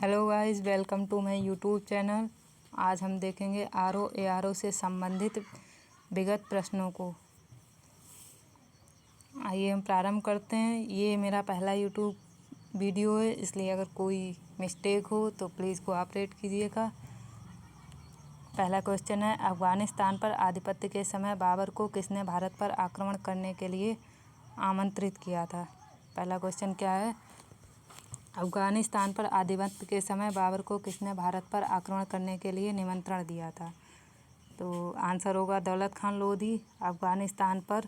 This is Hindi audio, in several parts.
Hello guys, welcome to my YouTube channel. आज हम देखेंगे आरओ एआरओ से संबंधित विगत प्रश्नों को। आइए हम प्रारंभ करते हैं। ये मेरा पहला यूट्यूब वीडियो है, इसलिए अगर कोई मिस्टेक हो तो प्लीज़ कोऑपरेट कीजिएगा। पहला क्वेश्चन है, अफ़गानिस्तान पर आधिपत्य के समय बाबर को किसने भारत पर आक्रमण करने के लिए आमंत्रित किया था? पहला क्वेश्चन क्या है? अफ़गानिस्तान पर आधिपत्य के समय बाबर को किसने भारत पर आक्रमण करने के लिए निमंत्रण दिया था? तो आंसर होगा दौलत खान लोधी। अफ़गानिस्तान पर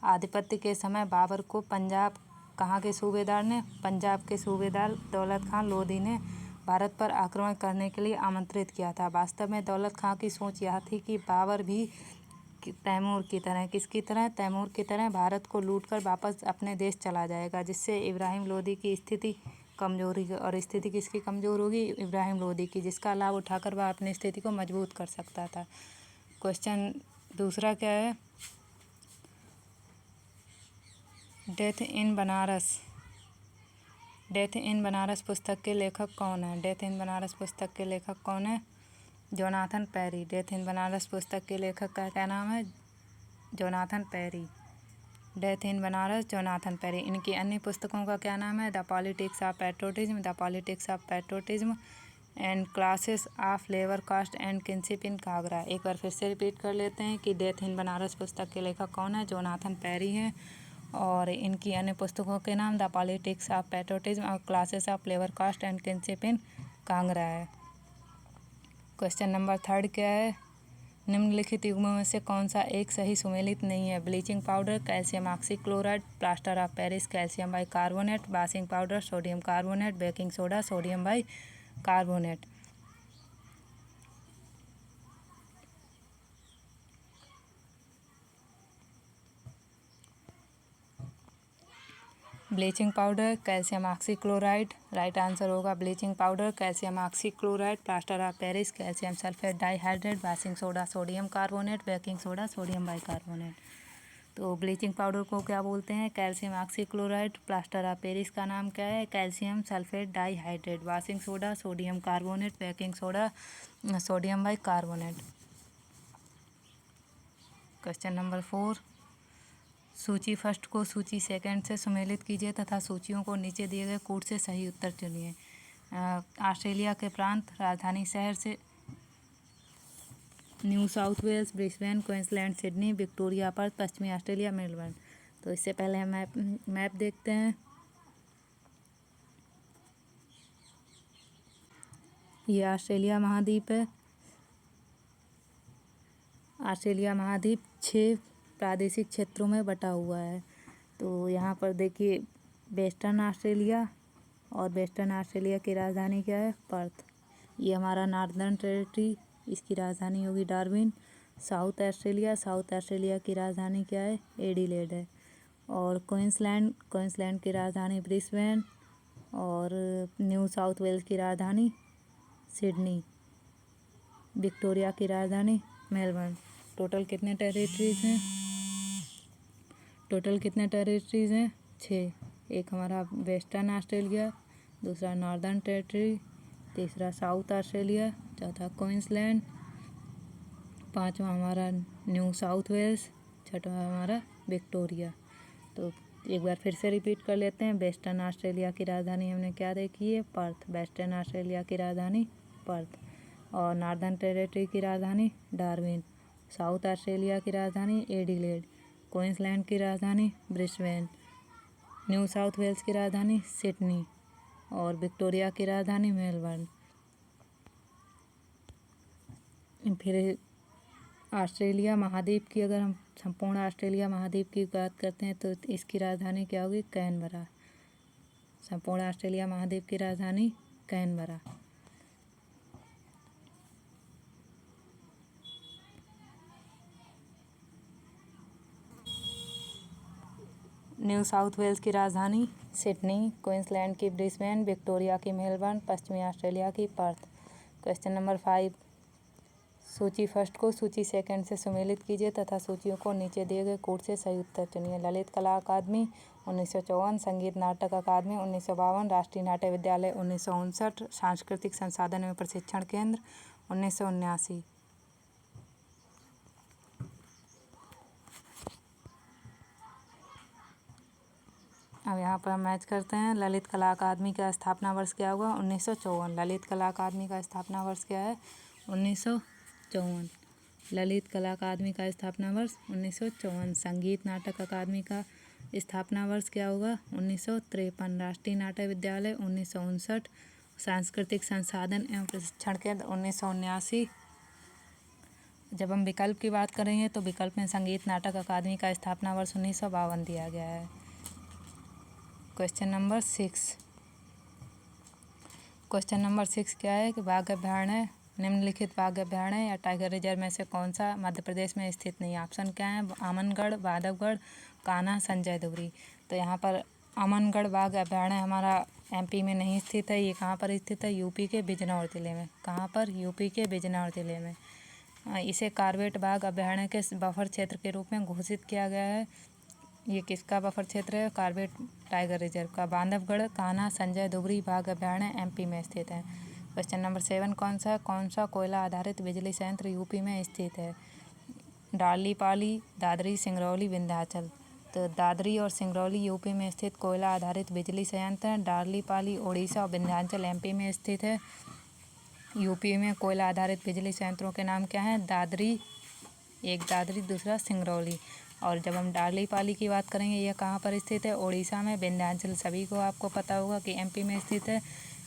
आधिपत्य के समय बाबर को पंजाब के सूबेदार दौलत खान लोधी ने भारत पर आक्रमण करने के लिए आमंत्रित किया था। वास्तव में दौलत खान की सोच यह थी कि बाबर भी तैमूर की तरह भारत को लूटकर वापस अपने देश चला जाएगा, जिससे इब्राहिम लोदी की स्थिति कमजोर होगी। और स्थिति किसकी कमज़ोर होगी? इब्राहिम लोदी की, जिसका लाभ उठाकर वह अपनी स्थिति को मजबूत कर सकता था। क्वेश्चन दूसरा क्या है? डेथ इन बनारस पुस्तक के लेखक कौन है? डेथ इन बनारस पुस्तक के लेखक कौन है? Jonathan Parry. Death in Banaras पुस्तक के लेखक का क्या नाम है? Jonathan Parry. Death in Banaras, Jonathan Parry. इनकी अन्य पुस्तकों का क्या नाम है? The politics of patriotism and classes of labour caste and kinship in Kangra. एक बार फिर से रिपीट कर लेते हैं कि डेथ इन बनारस पुस्तक के लेखक कौन है? जोनाथन पेरी हैं। और इनकी अन्य पुस्तकों के नाम द पॉलिटिक्स ऑफ पैट्रोटिज्म और classes of labour caste and kinship in Kangra है। क्वेश्चन नंबर थर्ड क्या है? निम्नलिखित युग्मों में से कौन सा एक सही सुमेलित नहीं है? Bleaching powder, calcium oxychloride, plaster of Paris, calcium bicarbonate, washing powder, sodium carbonate, baking soda, sodium bicarbonate. Bleaching powder, calcium oxychloride. Right answer होगा bleaching powder, calcium oxychloride, plaster of Paris, calcium sulphate dihydrate, washing soda, sodium carbonate, baking soda, sodium bicarbonate. तो ब्लीचिंग पाउडर को क्या बोलते हैं? Calcium oxychloride. Plaster of Paris का नाम क्या है? Calcium sulphate dihydrate. Washing soda, sodium carbonate, baking soda, sodium bicarbonate. Question number 4, सूची फर्स्ट को सूची सेकंड से सुमेलित कीजिए तथा सूचियों को नीचे दिए गए कोड से सही उत्तर चुनिए। ऑस्ट्रेलिया के प्रांत, राजधानी शहर से New South Wales, Brisbane, Queensland, Sydney, Victoria, Perth, पश्चिमी ऑस्ट्रेलिया, मेलबर्न। तो इससे पहले हम मैप देखते हैं। ये ऑस्ट्रेलिया महाद्वीप है। ऑस्ट्रेलिया महाद्वीप 6 प्रादेशिक क्षेत्रों में बटा हुआ है। तो यहाँ पर देखिए वेस्टर्न ऑस्ट्रेलिया, और वेस्टर्न ऑस्ट्रेलिया की राजधानी क्या है? पर्थ। ये हमारा नॉर्दर्न टेरिटरी, इसकी राजधानी होगी डार्विन। साउथ ऑस्ट्रेलिया की राजधानी क्या है? एडिलेड है। और क्वींसलैंड की राजधानी ब्रिस्बेन, और न्यू साउथ वेल्स की राजधानी सिडनी, विक्टोरिया की राजधानी मेलबर्न। टोटल कितने टेरिटरीज हैं? 6। एक हमारा वेस्टर्न ऑस्ट्रेलिया, दूसरा नॉर्दर्न टेरिटरी, तीसरा साउथ ऑस्ट्रेलिया, चौथा क्वींसलैंड, पांचवा हमारा न्यू साउथ वेल्स, छठवां हमारा विक्टोरिया। तो एक बार फिर से रिपीट कर लेते हैं। वेस्टर्न ऑस्ट्रेलिया की राजधानी हमने क्या देखी है? पर्थ। वेस्टर्न ऑस्ट्रेलिया की राजधानी पर्थ। और नॉर्दर्न टेरिटरी की राजधानी डार्विन। साउथ ऑस्ट्रेलिया की राजधानी एडिलेड। क्वींसलैंड की राजधानी ब्रिस्बेन। न्यू साउथ वेल्स की राजधानी सिडनी। और विक्टोरिया की राजधानी मेलबर्न। फिर ऑस्ट्रेलिया महाद्वीप की, अगर हम संपूर्ण ऑस्ट्रेलिया महाद्वीप की बात करते हैं तो इसकी राजधानी क्या होगी? कैनबरा। संपूर्ण ऑस्ट्रेलिया महाद्वीप की राजधानी कैनबरा। न्यू साउथ वेल्स की राजधानी सिडनी, क्वींसलैंड की ब्रिस्बेन, विक्टोरिया की मेलबर्न, पश्चिमी ऑस्ट्रेलिया की पर्थ। क्वेश्चन नंबर 5, सूची फर्स्ट को सूची सेकंड से सुमेलित कीजिए तथा सूचियों को नीचे दिए गए कोड से सही उत्तर चुनिए। ललित कला अकादमी, 1954, संगीत नाटक अकादमी 1952, राष्ट्रीय नाट्य विद्यालय 1959, सांस्कृतिक संसाधन एवं प्रशिक्षण केंद्र 1979। अब यहाँ पर हम मैच करते हैं। ललित कला अकादमी का स्थापना वर्ष क्या हुआ? 1954। ललित कला अकादमी का स्थापना वर्ष क्या है? 1954। ललित कला अकादमी का स्थापना वर्ष 1954। संगीत नाटक अकादमी का स्थापना वर्ष क्या होगा? 1953। राष्ट्रीय नाट्य विद्यालय 1959, सांस्कृतिक संसाधन एवं प्रशिक्षण केंद्र 1979। जब हम विकल्प की बात करेंगे तो विकल्प में संगीत नाटक अकादमी का स्थापना वर्ष 1952 दिया गया है। Question number 6। क्वेश्चन नंबर 6 क्या है कि बाघ अभयारण्य, निम्नलिखित बाघ अभयारण्य या टाइगर रिजर्व में से कौन सा मध्य प्रदेश में स्थित नहीं है? ऑप्शन क्या है? अमनगढ़, बांधवगढ़, कान्हा, संजय दुबरी। तो यहाँ पर अमनगढ़ बाघ अभयारण्य हमारा एमपी में नहीं स्थित है। ये कहाँ पर स्थित है? यूपी के बिजनौर जिले में। कहाँ पर? यूपी के बिजनौर जिले में। इसे कॉर्बेट बाघ अभयारण्य के बफर क्षेत्र के रूप में घोषित किया गया है। ये किसका बफर क्षेत्र है? कॉर्बेट टाइगर रिजर्व का। बांधवगढ़, कान्हा, संजय दुबरी बाघ अभयारण्य एमपी में स्थित है। क्वेश्चन नंबर 7 कौन सा है? कौन सा कोयला आधारित बिजली संयंत्र यूपी में स्थित है? डार्लीपाली, दादरी, सिंगरौली, विंध्याचल। तो दादरी और सिंगरौली यूपी में स्थित कोयला आधारित बिजली संयंत्र है। डार्लीपाली उड़ीसा और विंध्याचल एमपी में स्थित है। यूपी में कोयला आधारित बिजली संयंत्रों के नाम क्या हैं? दादरी, एक दादरी, दूसरा सिंगरौली। और जब हम डार्लीपाली की बात करेंगे, यह कहाँ पर स्थित है? उड़ीसा में। विंध्याचल सभी को आपको पता होगा कि एमपी में स्थित है।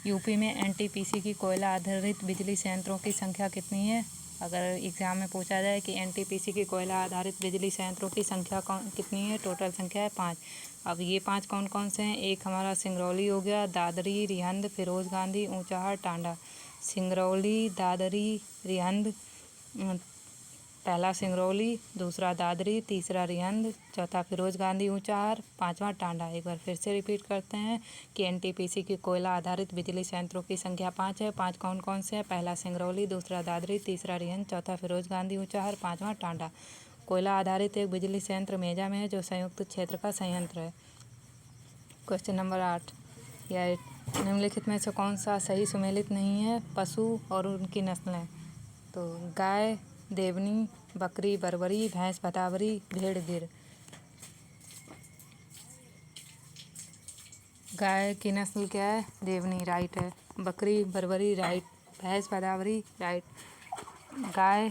यूपी में एनटीपीसी की कोयला आधारित बिजली संयंत्रों की संख्या कितनी है? अगर एग्जाम में पूछा जाए कि एनटीपीसी की कोयला आधारित बिजली संयंत्रों की संख्या कितनी है? टोटल संख्या है 5। अब ये 5 कौन कौन से हैं? एक हमारा सिंगरौली हो गया, दादरी, रिहंद, फिरोज गांधी, ऊंचाहार, टांडा। सिंगरौली, दादरी, रिहंद, पहला सिंगरौली, दूसरा दादरी, तीसरा रिहंद, चौथा फिरोज गांधी, ऊंचाहार, पांचवा टांडा। एक बार फिर से रिपीट करते हैं कि एनटीपीसी की कोयला आधारित बिजली संयंत्रों की संख्या 5 है। 5 कौन कौन से हैं? पहला सिंगरौली, दूसरा दादरी, तीसरा रिहंद, चौथा फिरोज गांधी, ऊंचाहार, पांचवा टांडा। कोयला आधारित एक बिजली संयंत्र मेजा में है जो संयुक्त क्षेत्र का संयंत्र है। क्वेश्चन नंबर 8, यह निम्नलिखित में से कौन सा सही सुमेलित नहीं है? पशु और उनकी नस्लें। तो गाय देवनी, बकरी बरबरी, भैंस भदावरी, भेड़ गिर। गाय की नस्ल क्या है? देवनी, राइट है। बकरी बरबरी, राइट। भैंस भदावरी, राइट। गाय,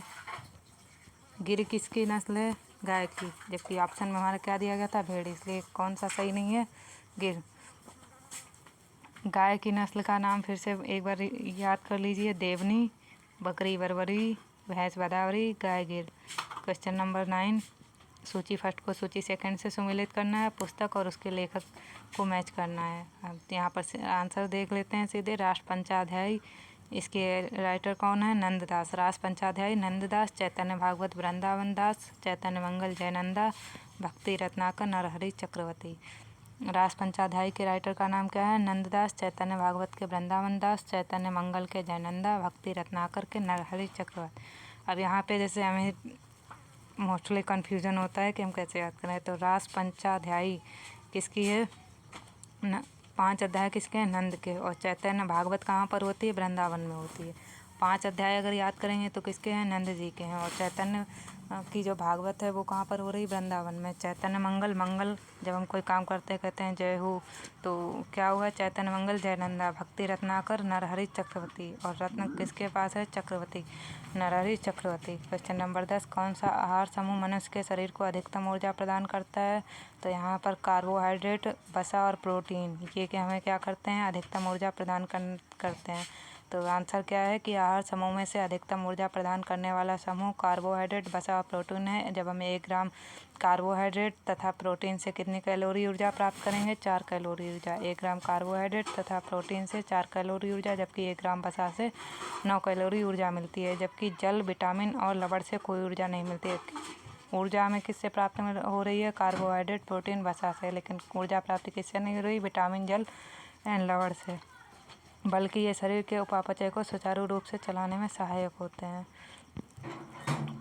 गिर किसकी नस्ल है? गाय की। जबकि ऑप्शन में हमारा क्या दिया गया था? भेड़, इसलिए कौन सा सही नहीं है? गिर। गाय की नस्ल का नाम फिर से एक बार याद कर लीजिए। देवनी, बकरी बरबरी, भैंस भदावरी, गाय गिर। क्वेश्चन नंबर 9, सूची फर्स्ट को सूची सेकंड से सुमेलित करना है। पुस्तक और उसके लेखक को मैच करना है। अब यहाँ पर आंसर देख लेते हैं सीधे। राष्ट्र पंचाध्यायी, इसके राइटर कौन है? नंददास। राष्ट्र पंचाध्यायी नंददास। चैतन्य भागवत वृंदावन दास, चैतन्य मंगल जयनंदा, भक्ति रत्नाकर, नरहरि चक्रवर्ती। राष्ट्र पंचाध्यायी के राइटर का नाम क्या है? नंददास। चैतन्य भागवत के वृंदावन दास, चैतन्य मंगल के जयनंदा, भक्ति रत्नाकर के नरहरि चक्रवर्ती। अब यहाँ पे जैसे हमें मोस्टली कन्फ्यूज़न होता है कि हम कैसे याद करें, तो राष्ट्र पंचाध्यायी किसकी है? 5 अध्याय किसके हैं? नंद के। और चैतन्य भागवत कहाँ पर होती है? वृंदावन में होती है। 5 अध्याय अगर याद करेंगे तो किसके हैं? नंद जी के हैं। और चैतन्य की जो भागवत है वो कहाँ पर हो रही? वृंदावन में। चैतन्य मंगल, मंगल जब हम कोई काम करते हैं कहते हैं जय हो, तो क्या हुआ? चैतन्य मंगल जयनंदा, भक्ति रत्नाकर, नरहरि चक्रवर्ती। और रत्न किसके पास है? चक्रवर्ती, नरहरि चक्रवर्ती। क्वेश्चन नंबर 10, कौन सा आहार समूह मनुष्य के शरीर को अधिकतम ऊर्जा प्रदान करता है? तो यहाँ पर कार्बोहाइड्रेट, वसा और प्रोटीन, ये कि हमें क्या करते हैं? अधिकतम ऊर्जा प्रदान करते हैं। तो आंसर क्या है कि आहार समूह में से अधिकतम ऊर्जा प्रदान करने वाला समूह कार्बोहाइड्रेट, वसा और प्रोटीन है। जब हम 1 ग्राम कार्बोहाइड्रेट तथा प्रोटीन से कितनी कैलोरी ऊर्जा प्राप्त करेंगे? 4 कैलोरी ऊर्जा। 1 ग्राम कार्बोहाइड्रेट तथा प्रोटीन से 4 कैलोरी ऊर्जा, जबकि 1 ग्राम वसा से 9 कैलोरी ऊर्जा मिलती है। जबकि जल, विटामिन और लवण से कोई ऊर्जा नहीं मिलती है। ऊर्जा हमें किससे प्राप्त हो रही है? कार्बोहाइड्रेट, प्रोटीन, वसा से। लेकिन ऊर्जा प्राप्ति किससे नहीं हो रही? विटामिन, जल एंड लवण से। बल्कि ये शरीर के उपापचय को सुचारू रूप से चलाने में सहायक होते हैं।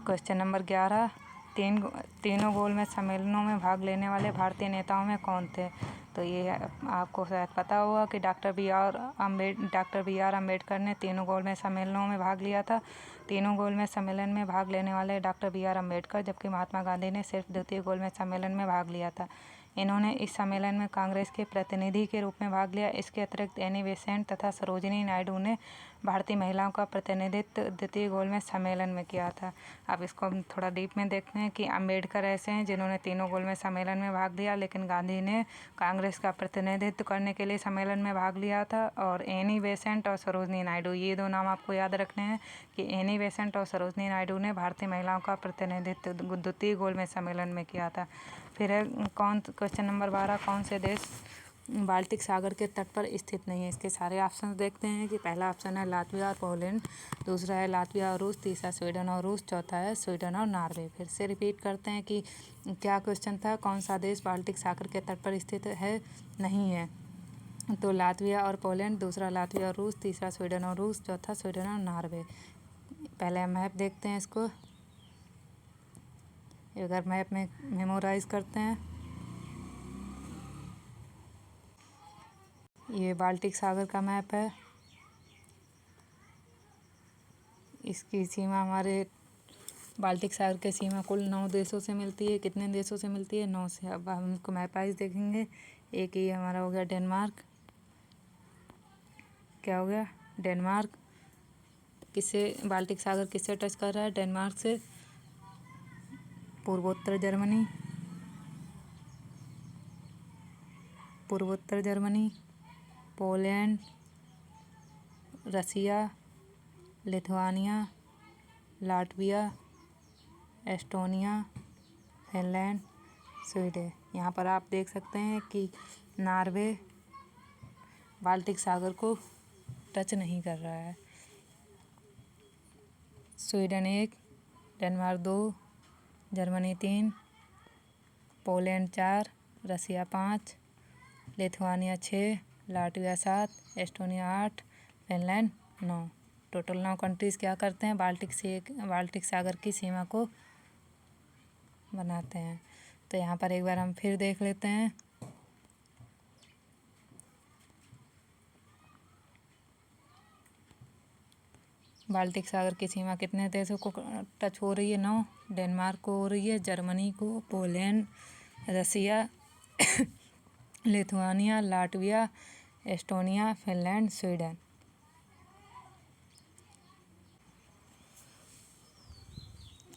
क्वेश्चन नंबर 11, तीनों गोलमेज सम्मेलनों में भाग लेने वाले भारतीय नेताओं में कौन थे? तो ये आपको शायद पता होगा कि डॉक्टर बी आर अम्बेडकर ने तीनों गोलमेज सम्मेलनों में भाग लिया था। तीनों गोलमेज सम्मेलन में भाग लेने वाले डॉक्टर बी आर अम्बेडकर, जबकि महात्मा गांधी ने सिर्फ द्वितीय गोलमेज सम्मेलन में भाग लिया था। इन्होंने इस सम्मेलन में कांग्रेस के प्रतिनिधि के रूप में भाग लिया। इसके अतिरिक्त एनी बेसेंट तथा सरोजिनी नायडू ने भारतीय महिलाओं का प्रतिनिधित्व द्वितीय गोलमेज सम्मेलन में किया था। अब इसको हम थोड़ा डीप में देखते हैं कि अम्बेडकर ऐसे हैं जिन्होंने तीनों गोलमेज सम्मेलन में भाग लिया, लेकिन गांधी ने कांग्रेस का प्रतिनिधित्व करने के लिए सम्मेलन में भाग लिया था। और एनी बेसेंट और सरोजिनी नायडू, ये दो नाम आपको याद रखने हैं कि एनी बेसेंट और सरोजिनी नायडू ने भारतीय महिलाओं का प्रतिनिधित्व द्वितीय गोलमेज सम्मेलन में किया था। फिर है क्वेश्चन नंबर 12, कौन से देश बाल्टिक सागर के तट पर स्थित नहीं है? इसके सारे ऑप्शन देखते हैं कि पहला ऑप्शन है लातविया और पोलैंड, दूसरा है लातविया और रूस, तीसरा स्वीडन और रूस, चौथा है स्वीडन और नॉर्वे। फिर से रिपीट करते हैं कि क्या क्वेश्चन था, कौन सा देश बाल्टिक सागर के तट पर स्थित है नहीं है? तो लातविया और पोलैंड, दूसरा लातविया और रूस, तीसरा स्वीडन और रूस, चौथा स्वीडन और नॉर्वे। पहले मैप देखते हैं इसको, अगर मैप में मेमोराइज करते हैं। ये बाल्टिक सागर का मैप है। इसकी सीमा हमारे बाल्टिक सागर की सीमा कुल 9 देशों से मिलती है। कितने देशों से मिलती है? 9 से। अब हम इसको मैप वाइज देखेंगे। एक ही हमारा हो गया डेनमार्क। क्या हो गया? डेनमार्क। किससे बाल्टिक सागर किससे टच कर रहा है? डेनमार्क से। पूर्वोत्तर Germany, Poland, Russia, Lithuania, Latvia, Estonia, Finland, Sweden. यहाँ पर आप देख सकते हैं कि नॉर्वे बाल्टिक सागर को टच नहीं कर रहा है। स्वीडन 1, डेनमार्क 2, जर्मनी 3, पोलैंड 4, रसिया 5, Lithuania 6, Latvia 7, Estonia 8, Finland 9। Total 9 countries क्या करते हैं? बाल्टिक सागर की सीमा को बनाते हैं। तो यहाँ पर एक बार हम फिर देख लेते हैं। बाल्टिक सागर की सीमा कितने देशों को टच हो रही है? 9। डेनमार्क को हो रही है, जर्मनी को, Poland, Russia, Lithuania, Latvia, Estonia, Finland, Sweden.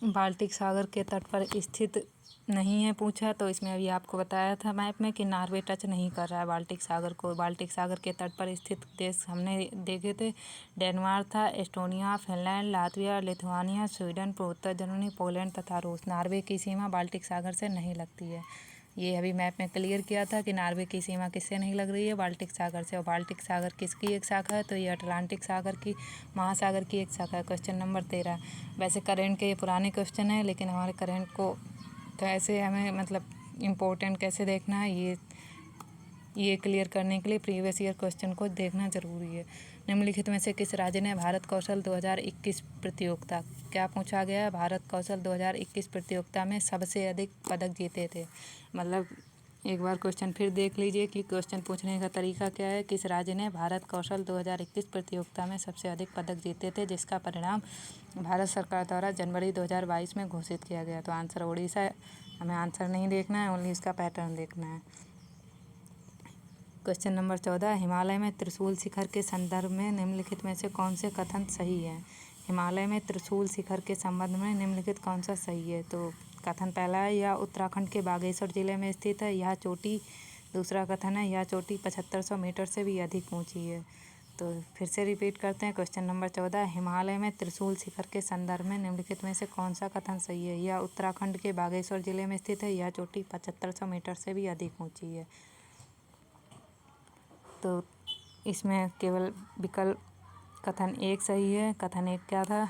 Baltic सागर के तट पर स्थित नहीं है पूछा, तो इसमें अभी आपको बताया था मैप में कि नॉर्वे टच नहीं कर रहा है बाल्टिक सागर को। बाल्टिक सागर के तट पर स्थित देश हमने देखे थे, डेनमार्क था, Estonia, Finland, Latvia, Lithuania, Sweden, पूर्वोत्तर जर्मनी, पोलैंड तथा रूस। नॉर्वे की सीमा बाल्टिक सागर से नहीं लगती है। ये अभी मैप में क्लियर किया था कि नॉर्वे की सीमा किससे नहीं लग रही है? बाल्टिक सागर से। और बाल्टिक सागर किसकी एक शाखा है? तो ये अटलांटिक सागर की महासागर की एक शाखा है। Question number 13। वैसे करंट के ये पुराने क्वेश्चन है, लेकिन हमारे करंट को कैसे हमें मतलब इम्पोर्टेंट कैसे देखना है, ये क्लियर करने के लिए प्रीवियस ईयर क्वेश्चन को देखना ज़रूरी है। निम्नलिखित में से किस राज्य ने भारत कौशल 2021 प्रतियोगिता, क्या पूछा गया है? भारत कौशल 2021 प्रतियोगिता में सबसे अधिक पदक जीते थे। मतलब एक बार क्वेश्चन फिर देख लीजिए कि क्वेश्चन पूछने का तरीका क्या है। किस राज्य ने भारत कौशल 2021 प्रतियोगिता में सबसे अधिक पदक जीते थे, जिसका परिणाम भारत सरकार द्वारा जनवरी 2022 में घोषित किया गया? तो आंसर उड़ीसा है। हमें आंसर नहीं देखना है, ओनली इसका पैटर्न देखना है। Question number 14। हिमालय में त्रिशूल शिखर के संदर्भ में निम्नलिखित में से कौन से कथन सही है? हिमालय में त्रिशूल शिखर के संबंध में निम्नलिखित कौन सा सही है? तो कथन पहला है, यह उत्तराखंड के बागेश्वर जिले में स्थित है। यह चोटी, दूसरा कथन है, यह चोटी 7500 मीटर से भी अधिक ऊंची है। तो फिर से रिपीट करते हैं। Question number 14। हिमालय में त्रिशूल शिखर के संदर्भ में निम्नलिखित में से कौन सा कथन सही है? यह उत्तराखंड के बागेश्वर जिले में स्थित है। यह चोटी 7500 मीटर से भी अधिक ऊंची है। तो इसमें केवल विकल्प कथन 1 सही है। कथन 1 क्या था?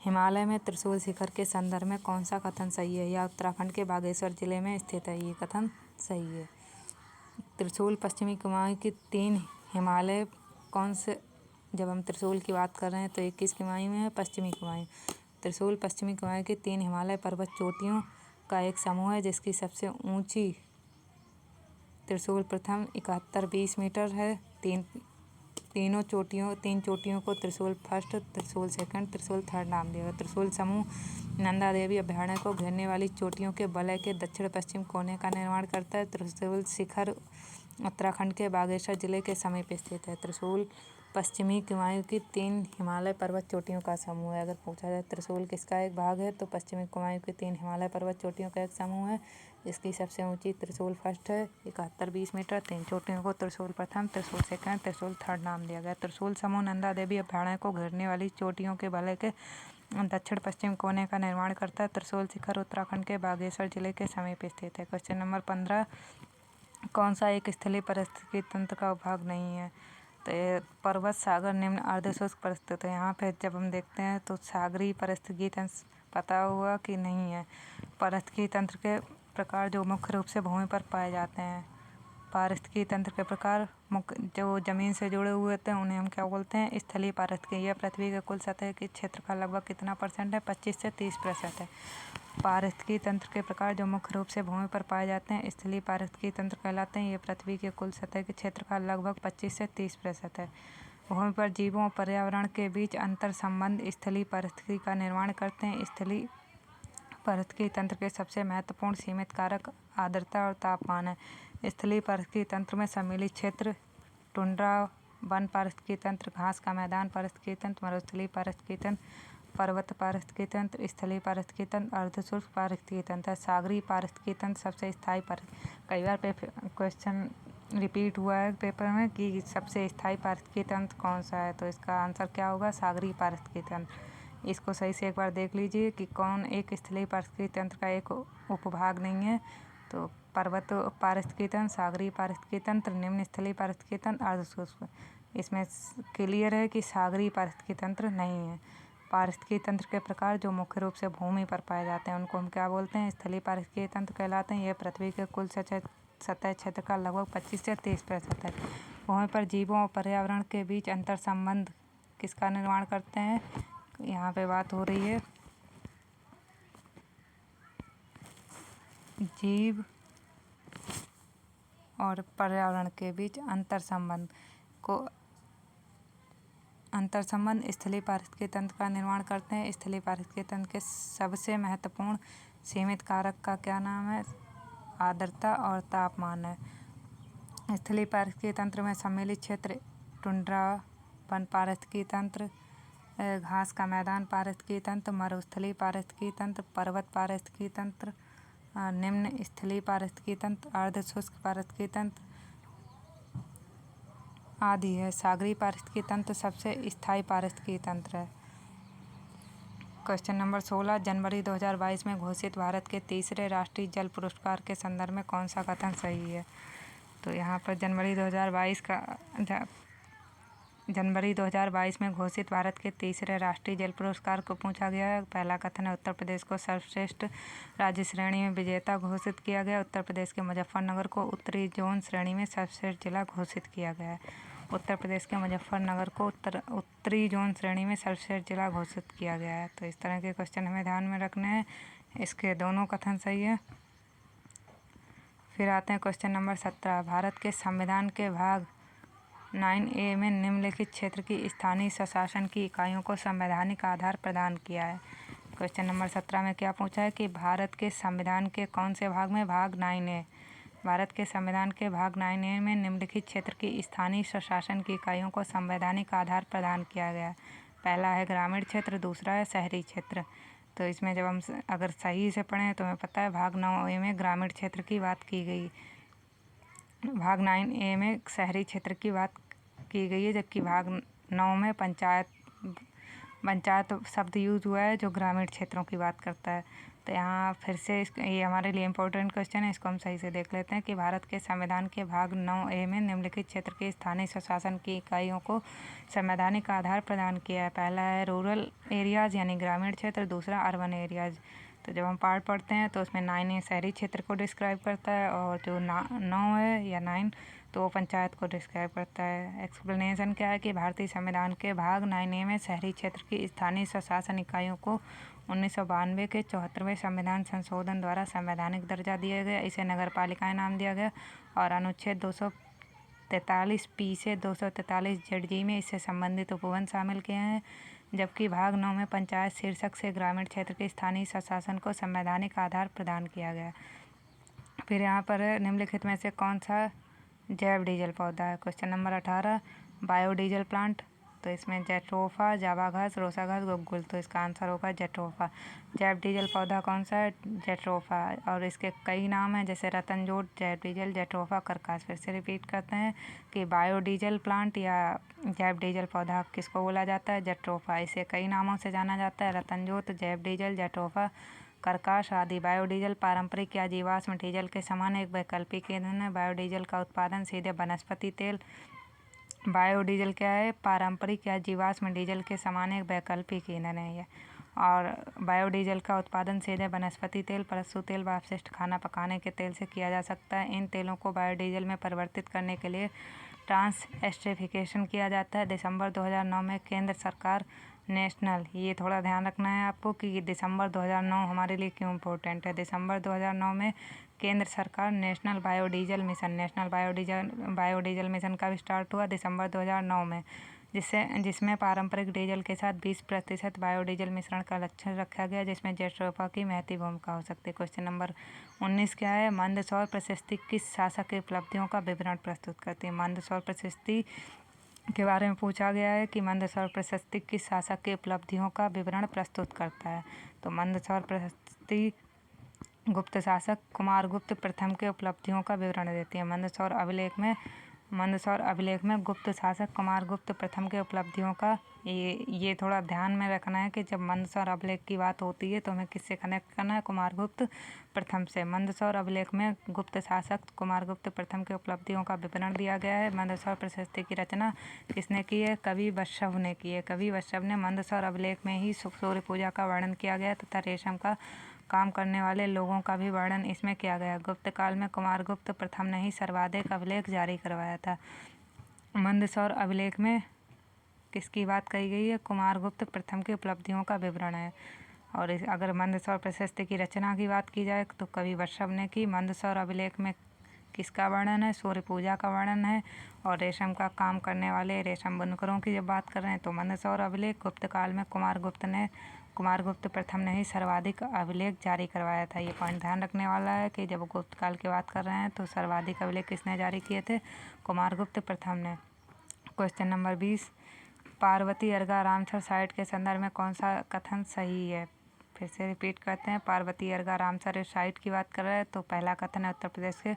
हिमालय में त्रिशूल शिखर के संदर्भ में कौन सा कथन सही है? यह उत्तराखंड के बागेश्वर जिले में स्थित है। ये कथन सही है। त्रिशूल पश्चिमी कुमाऊं की 3 हिमालय कौन से, जब हम त्रिशूल की बात कर रहे हैं तो एक किस कुमाऊं में है? पश्चिमी कुमाऊं। त्रिशूल पश्चिमी कुमायूं की 3 हिमालय पर्वत चोटियों का एक समूह है जिसकी सबसे ऊंची त्रिशूल प्रथम 7120 मीटर है। तीन चोटियों को त्रिशूल फर्स्ट, त्रिशूल सेकंड, त्रिशूल थर्ड नाम दिया गया। त्रिशूल समूह नंदा देवी अभयारण्य को घेरने वाली चोटियों के वलय के दक्षिण पश्चिम कोने का निर्माण करता है। त्रिशूल शिखर उत्तराखंड के बागेश्वर जिले के समीप स्थित है। त्रिशूल पश्चिमी कुमायूं की 3 हिमालय पर्वत चोटियों का समूह है। अगर पूछा जाए त्रिशूल किसका एक भाग है तो पश्चिमी कुमायूं की 3 हिमालय पर्वत चोटियों का एक समूह है। इसकी सबसे ऊंची त्रिशूल फर्स्ट है 7120 मीटर। 3 चोटियों को त्रिशूल प्रथम, त्रिशूल सेकंड, त्रिशूल थर्ड नाम दिया गया। त्रिशूल समूह नंदा देवी अभयारण्य को घेरने वाली चोटियों के वलय के दक्षिण पश्चिम कोने का निर्माण करता है। त्रिशूल शिखर उत्तराखंड के बागेश्वर जिले के समीप स्थित है। क्वेश्चन नंबर 15, कौन सा एक स्थलीय पारिस्थितिकी तंत्र का भाग नहीं है? तो ये पर्वत, सागर, निम्न अर्धशुष्क परिस्थिति। यहाँ पे जब हम देखते हैं तो सागरीय पारिस्थितिकी तंत्र पता हुआ कि नहीं है। पारिस्थितिकी तंत्र के प्रकार जो मुख्य रूप से भूमि पर पाए जाते हैं। पारिस्थितिकी तंत्र के प्रकार जो जमीन से जुड़े हुए होते हैं उन्हें हम क्या बोलते हैं? स्थलीय पारिस्थितिकी। यह पृथ्वी के कुल सतह के क्षेत्र का लगभग कितना % है? 25 से 30% है। पारिस्थितिकी तंत्र के प्रकार जो मुख्य रूप से भूमि पर पाए जाते हैं स्थलीय पारिस्थितिकी तंत्र कहलाते हैं। ये पृथ्वी के कुल सतह के क्षेत्र का लगभग 25 से 30% है। भूमि पर जीवों और पर्यावरण के बीच अंतर संबंध स्थलीय पारिस्थितिकी का निर्माण करते हैं। स्थलीय पारिस्थितिकी तंत्र के सबसे महत्वपूर्ण सीमित कारक आर्द्रता और तापमान है। स्थलीय पारिस्थितिकी तंत्र में सम्मिलित क्षेत्र, टुंड्रा वन पारिस्थितिकी तंत्र, घास का मैदान पारिस्थितिकी तंत्र, मरुस्थलीय पारिस्थितिकी तंत्र, पर्वत पारिस्थितिकी तंत्र, स्थलीय पारिस्थितिकी तंत्र, अर्धशुष्क पारिस्थितिकी तंत्र। सागरीय पारिस्थितिकी तंत्र सबसे स्थायी कई बार क्वेश्चन रिपीट हुआ है पेपर में कि सबसे स्थायी पारिस्थितिकी तंत्र कौन सा है, तो इसका आंसर क्या होगा? सागरीय पारिस्थितिकी तंत्र। इसको सही से एक बार देख लीजिए कि कौन एक स्थलीय पारिस्थितिकी तंत्र का एक उपभाग नहीं है। तो पर्वत पारिस्थितिकी तंत्र, सागरीय पारिस्थितिकी तंत्र, निम्न स्थलीय पारिस्थितिकी तंत्र, अर्धशुष्क। इसमें क्लियर है कि सागरीय पारिस्थितिकी तंत्र नहीं है। पारिस्थितिकी तंत्र के प्रकार जो मुख्य रूप से भूमि पर पाए जाते हैं उनको हम क्या बोलते हैं? स्थलीय पारिस्थितिकी तंत्र कहलाते हैं। यह पृथ्वी के कुल सतह क्षेत्र का लगभग 25 से 30% है। भूमि पर जीवों और पर्यावरण के बीच अंतर संबंध किसका निर्माण करते हैं? यहाँ पे बात हो रही है जीव और पर्यावरण के बीच अंतर संबंध स्थलीय पारिस्थितिकी तंत्र का निर्माण करते हैं। स्थलीय पारिस्थितिकी तंत्र के सबसे महत्वपूर्ण सीमित कारक का क्या नाम है? आर्द्रता और तापमान है। स्थलीय पारिस्थितिकी तंत्र में सम्मिलित क्षेत्र, टुंड्रा वन पारिस्थितिकी तंत्र, घास का मैदान पारिस्थितिकी तंत्र, मरुस्थलीय पारिस्थितिकी तंत्र, पर्वत पारिस्थितिकी तंत्र, निम्न स्थलीय पारिस्थितिकी तंत्र, अर्धशुष्क पारिस्थितिकी तंत्र आदि है। सागरीय पारिस्थितिकी तंत्र सबसे स्थायी पारिस्थितिकी तंत्र है। क्वेश्चन नंबर 16, जनवरी 2022 में घोषित भारत के तीसरे राष्ट्रीय जल पुरस्कार के संदर्भ में कौन सा कथन सही है? तो यहाँ पर जनवरी 2022 में घोषित भारत के तीसरे राष्ट्रीय जल पुरस्कार को पूछा गया है। पहला कथन है उत्तर प्रदेश को सर्वश्रेष्ठ राज्य श्रेणी में विजेता घोषित किया गया। उत्तर प्रदेश के मुजफ्फरनगर को उत्तरी जोन श्रेणी में सर्वश्रेष्ठ जिला घोषित किया गया है। उत्तर प्रदेश के मुजफ्फरनगर को उत्तरी जोन श्रेणी में सर्वश्रेष्ठ जिला घोषित किया गया है। तो इस तरह के क्वेश्चन हमें ध्यान में रखने हैं। इसके दोनों कथन सही है। फिर आते हैं क्वेश्चन नंबर 17, भारत के संविधान के भाग 9A में निम्नलिखित क्षेत्र की स्थानीय स्वशासन की इकाइयों को संवैधानिक आधार प्रदान किया है। क्वेश्चन नंबर 17 में क्या पूछा है कि भारत के संविधान के कौन से भाग में? भाग 9A। भारत के संविधान के भाग 9A में निम्नलिखित क्षेत्र की स्थानीय स्वशासन की इकाइयों को संवैधानिक आधार प्रदान किया गया है। पहला है ग्रामीण क्षेत्र, दूसरा है शहरी क्षेत्र। तो इसमें जब हम अगर सही से पढ़ें तो हमें पता है भाग 9A में ग्रामीण क्षेत्र की बात की गई, भाग 9A में शहरी क्षेत्र की बात की गई है, जबकि भाग 9 में पंचायत शब्द यूज हुआ है जो ग्रामीण क्षेत्रों की बात करता है। तो यहाँ फिर से ये हमारे लिए इम्पोर्टेंट क्वेश्चन है, इसको हम सही से देख लेते हैं कि भारत के संविधान के भाग 9A में निम्नलिखित क्षेत्र के स्थानीय स्वशासन की इकाइयों को संवैधानिक आधार प्रदान किया है। पहला है रूरल एरियाज़ यानी ग्रामीण क्षेत्र, दूसरा अर्बन एरियाज़। तो जब हम पार्ट पढ़ते हैं तो उसमें 9A शहरी क्षेत्र को डिस्क्राइब करता है और जो 9 है या 9 तो वो पंचायत को डिस्क्राइब करता है। एक्सप्लेनेशन क्या है कि भारतीय संविधान के भाग 9A में शहरी क्षेत्र की स्थानीय स्वशासन इकाइयों को 1992 के 74वें संविधान संशोधन द्वारा संवैधानिक दर्जा दिया गया। इसे नगर पालिकाएँ नाम दिया गया और अनुच्छेद 243P से 243ZG में इससे संबंधित उपवन शामिल किए हैं, जबकि भाग 9 में पंचायत शीर्षक से ग्रामीण क्षेत्र के स्थानीय स्वशासन को संवैधानिक आधार प्रदान किया गया। फिर यहाँ पर निम्नलिखित में से कौन सा जैव डीजल पौधा है। Question number 18 biodiesel plant. तो इसमें जेट्रोफा, जावा घास, रोसा घास, गुग्गुल। तो इसका आंसर होगा जेट्रोफा। जैव डीजल पौधा कौन सा है? जेट्रोफा। और इसके कई नाम हैं जैसे रतनजोत, जैव डीजल, जेट्रोफा, करकास। फिर से रिपीट करते हैं कि बायोडीजल प्लांट या जैव डीजल पौधा किसको बोला जाता है? जेट्रोफा। इसे कई नामों से जाना जाता है, रतनजोत, जैव डीजल, जेट्रोफा, करकास आदि। बायोडीजल पारंपरिक या जीवाश्म डीजल के समान एक वैकल्पिक ईंधन है। बायोडीजल का उत्पादन सीधे वनस्पति तेल। बायोडीजल क्या है? पारंपरिक या जीवाश्म डीजल के समान एक वैकल्पिक ईंधन है यह। और बायोडीजल का उत्पादन सीधे वनस्पति तेल, पशु तेल व अपशिष्ट खाना पकाने के तेल से किया जा सकता है। इन तेलों को बायोडीजल में परिवर्तित करने के लिए ट्रांस एस्टरिफिकेशन किया जाता है। दिसंबर 2009 में केंद्र सरकार नेशनल, ये थोड़ा ध्यान रखना है आपको कि दिसंबर 2009 हमारे लिए क्यों इम्पोर्टेंट है। दिसंबर 2009 में केंद्र सरकार नेशनल बायोडीजल मिशन का भी स्टार्ट हुआ दिसंबर 2009 में, जिसमें पारंपरिक डीजल के साथ 20% बायोडीजल मिश्रण का लक्ष्य रखा गया, जिसमें जेट्रोफा की महती भूमिका हो सकती है। क्वेश्चन नंबर 19 क्या है? मंदसौर प्रशस्ति किस शासक की उपलब्धियों का विवरण प्रस्तुत करती है? मंदसौर प्रशस्ति के बारे में पूछा गया है कि मंदसौर प्रशस्ति किस शासक की उपलब्धियों का विवरण प्रस्तुत करता है। तो मंदसौर प्रशस्ति गुप्त शासक कुमारगुप्त प्रथम के उपलब्धियों का विवरण देती है। मंदसौर अभिलेख में गुप्त शासक कुमारगुप्त प्रथम के उपलब्धियों का ये थोड़ा ध्यान में रखना है कि जब मंदसौर अभिलेख की बात होती है तो हमें किससे कनेक्ट करना है? कुमारगुप्त प्रथम से। मंदसौर अभिलेख में गुप्त शासक कुमारगुप्त प्रथम के उपलब्धियों का विवरण दिया गया है। मंदसौर प्रशस्ति की रचना किसने की है? कवि वत्सव ने की है। कवि वत्सव ने मंदसौर अभिलेख में ही सूर्य पूजा का वर्णन किया गया तथा रेशम का काम करने वाले लोगों का भी वर्णन इसमें किया गया। गुप्त काल में कुमारगुप्त प्रथम ने ही सर्वाधिक अभिलेख जारी करवाया था। मंदसौर अभिलेख में किसकी बात कही गई है? कुमारगुप्त प्रथम की उपलब्धियों का विवरण है। और अगर मंदसौर प्रशस्ति की रचना की बात की जाए तो कवि वत्सव ने की। मंदसौर अभिलेख में किसका वर्णन है? सूर्य पूजा का वर्णन है। और रेशम का काम करने वाले रेशम बुनकरों की जब बात कर रहे हैं तो मंदसौर अभिलेख गुप्त काल में कुमारगुप्त प्रथम ने ही सर्वाधिक अभिलेख जारी करवाया था। ये पॉइंट ध्यान रखने वाला है कि जब गुप्त काल की बात कर रहे हैं तो सर्वाधिक अभिलेख किसने जारी किए थे? कुमारगुप्त प्रथम ने। Question number 20 Parvati अर्गा Ramsar site के संदर्भ में कौन सा कथन सही है? फिर से रिपीट करते हैं। पार्वती अर्गा रामसर साइट की बात कर रहे हैं तो पहला कथन है उत्तर प्रदेश के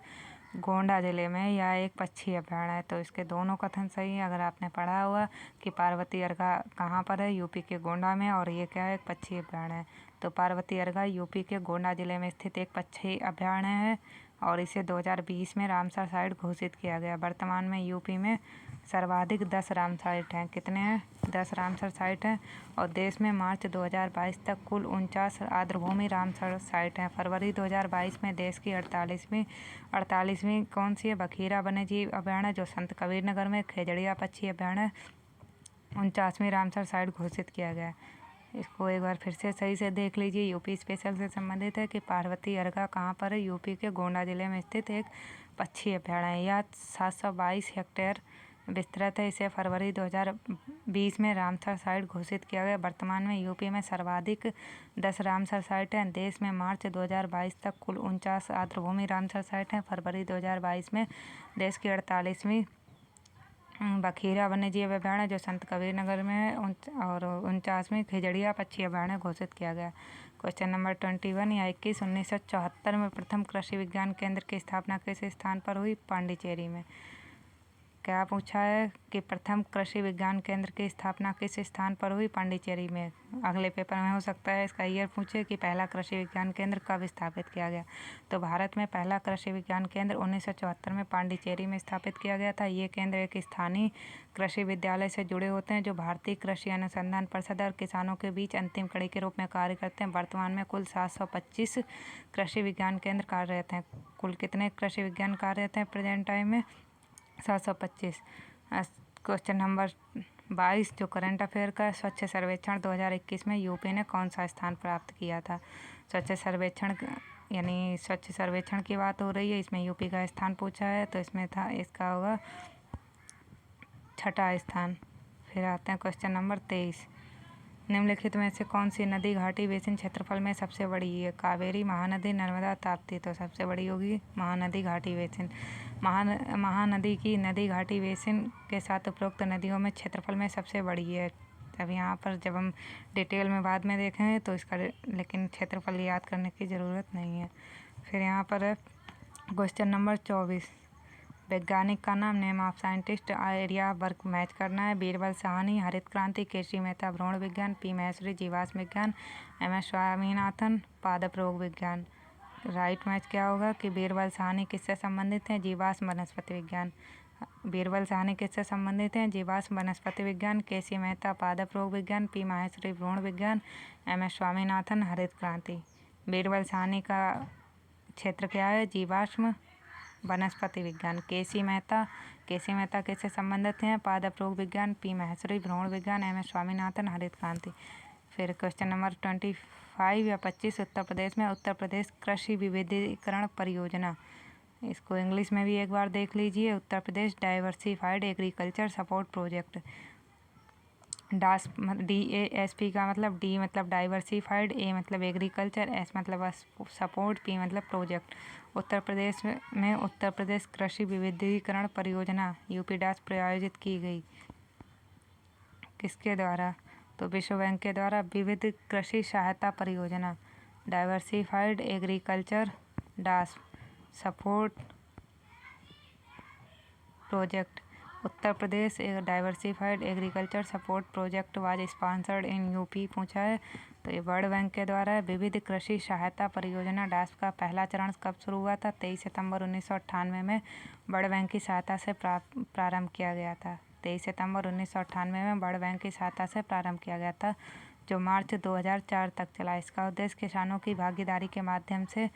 गोंडा जिले में यह एक पक्षी अभयारण्य है। तो इसके दोनों कथन सही है। अगर आपने पढ़ा हुआ कि पार्वती अर्गा कहाँ पर है? यूपी के गोंडा में, और ये क्या है? एक पक्षी अभयारण्य है। तो पार्वती अर्गा यूपी के गोंडा जिले में स्थित एक पक्षी अभयारण्य है और इसे 2020 में रामसर साइट घोषित किया गया। वर्तमान में यूपी में सर्वाधिक 10 रामसर साइट हैं। कितने हैं? 10 रामसर साइट हैं। और देश में मार्च 2022 तक कुल 49 आर्द्रभूमि रामसर साइट हैं। फरवरी 2022 में देश की 48वीं कौन सी है? बखीरा वन्यजीव अभयारण्य जो संत कबीर नगर में खेजड़िया पक्षी अभयारण्य 49वीं रामसर साइट घोषित किया गया। इसको एक बार फिर से सही से देख लीजिए। यूपी स्पेशल से संबंधित है कि पार्वती अर्गा कहाँ पर है? यूपी के गोंडा जिले में स्थित एक पक्षी अभयारण्य। यह 722 हेक्टेयर विस्तृत है। इसे फरवरी 2020 में रामसर साइट घोषित किया गया। वर्तमान में यूपी में सर्वाधिक 10 रामसर साइट हैं। देश में मार्च 2022 तक कुल 49 आर्द्रभूमि रामसर साइट हैं। फरवरी 2022 में देश की 48वीं बखीरा वन्यजीव अभयारण्य जो संत कबीर नगर में है और 49वीं खेजड़िया पक्षी अभयारण्य घोषित किया गया। क्वेश्चन नंबर 21 या 21 1974 में प्रथम कृषि विज्ञान केंद्र की स्थापना किस स्थान पर हुई? पांडिचेरी में। क्या पूछा है कि प्रथम कृषि विज्ञान केंद्र की स्थापना किस स्थान पर हुई? पांडिचेरी में। अगले पेपर में हो सकता है इसका ईयर पूछे कि पहला कृषि विज्ञान केंद्र कब स्थापित किया गया। तो भारत में पहला कृषि विज्ञान केंद्र 1974 में पांडिचेरी में स्थापित किया गया था। ये केंद्र एक स्थानीय कृषि विद्यालय से जुड़े होते हैं जो भारतीय कृषि अनुसंधान परिषद और किसानों के बीच अंतिम कड़ी के रूप में कार्य करते हैं। वर्तमान में कुल 725 कृषि विज्ञान केंद्र कार्यरत हैं। कुल कितने कृषि विज्ञान कार्यरत हैं प्रेजेंट टाइम में? 725। क्वेश्चन नंबर 22 जो करंट अफेयर का है, स्वच्छ सर्वेक्षण 2021 में यूपी ने कौन सा स्थान प्राप्त किया था। स्वच्छ सर्वेक्षण यानी स्वच्छ सर्वेक्षण की बात हो रही है, इसमें यूपी का स्थान पूछा है, तो इसमें था इसका होगा 6ठा स्थान। फिर आते हैं क्वेश्चन नंबर 23। निम्नलिखित में से कौन सी नदी घाटी बेसिन क्षेत्रफल में सबसे बड़ी है। कावेरी, महानदी, नर्मदा, ताप्ती। तो सबसे बड़ी होगी महानदी घाटी बेसिन। महानदी की नदी घाटी बेसिन के साथ उपरोक्त नदियों में क्षेत्रफल में सबसे बड़ी है। अब यहाँ पर जब हम डिटेल में बाद में देखेंगे तो इसका लेकिन क्षेत्रफल याद करने की ज़रूरत नहीं है। फिर यहाँ पर है क्वेश्चन नंबर 24। वैज्ञानिक का नाम, name of scientist, area work match करना है। बीरबल साहनी, हरित क्रांति। केसी मेहता, भ्रूण विज्ञान। पी महेश्वरी, जीवाश्म विज्ञान। एम.एस. स्वामीनाथन, पादप रोग विज्ञान। राइट मैच क्या होगा कि बीरबल साहनी किससे संबंधित हैं, जीवाश्म वनस्पति विज्ञान। बीरबल साहनी किससे संबंधित हैं, जीवाश्म वनस्पति विज्ञान। केसी मेहता, पादप रोग विज्ञान। पी महेश्वरी, भ्रूण विज्ञान। एम.एस. स्वामीनाथन, हरित क्रांति। बीरबल साहनी का क्षेत्र क्या है, जीवाश्म वनस्पति विज्ञान। केसी मेहता किससे संबंधित हैं, पादप रोग विज्ञान। पी महेश्वरी, भ्रूण विज्ञान। एम.एस. स्वामीनाथन, हरित क्रांति। फिर क्वेश्चन नंबर 25 या 25। उत्तर प्रदेश में उत्तर प्रदेश कृषि विविधीकरण परियोजना, इसको इंग्लिश में भी एक बार देख लीजिए। Uttar Pradesh diversified agriculture support project. DASP का मतलब, डी मतलब डाइवर्सिफाइड, ए मतलब एग्रीकल्चर, एस मतलब सपोर्ट, पी मतलब प्रोजेक्ट। उत्तर प्रदेश में उत्तर प्रदेश कृषि विविधीकरण परियोजना यूपी डास प्रायोजित की गई। किसके द्वारा, तो विश्व बैंक के द्वारा। विविध कृषि सहायता परियोजना, diversified agriculture dance support project. Uttar Pradesh diversified agriculture support project was sponsored in UP पूछा है, तो ये वर्ल्ड बैंक के द्वारा है। विविध कृषि सहायता परियोजना डास का पहला चरण कब शुरू हुआ था, 23 सितंबर 1998 में वर्ल्ड बैंक की सहायता से प्रारंभ किया गया था। 23 सितंबर 1998 में वर्ल्ड बैंक की सहायता से प्रारंभ किया गया था, जो मार्च 2004 तक चला। इसका उद्देश्य किसानों की भागीदारी के माध्यम से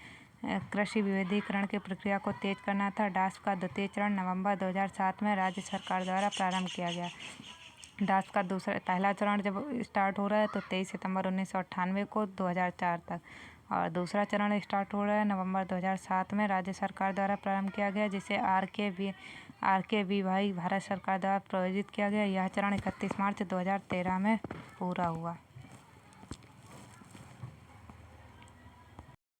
कृषि विविधीकरण की प्रक्रिया को तेज करना था। डास का द्वितीय चरण नवंबर 2007 में राज्य सरकार द्वारा प्रारंभ किया गया। डास का पहला चरण जब स्टार्ट हो रहा है तो 23 सितंबर 1998 को 2004 तक, और दूसरा चरण स्टार्ट हो रहा है नवंबर 2007 में राज्य सरकार द्वारा प्रारंभ किया गया, जिसे RKVY भारत सरकार द्वारा प्रायोजित किया गया। यह चरण 31 मार्च 2013 में पूरा हुआ।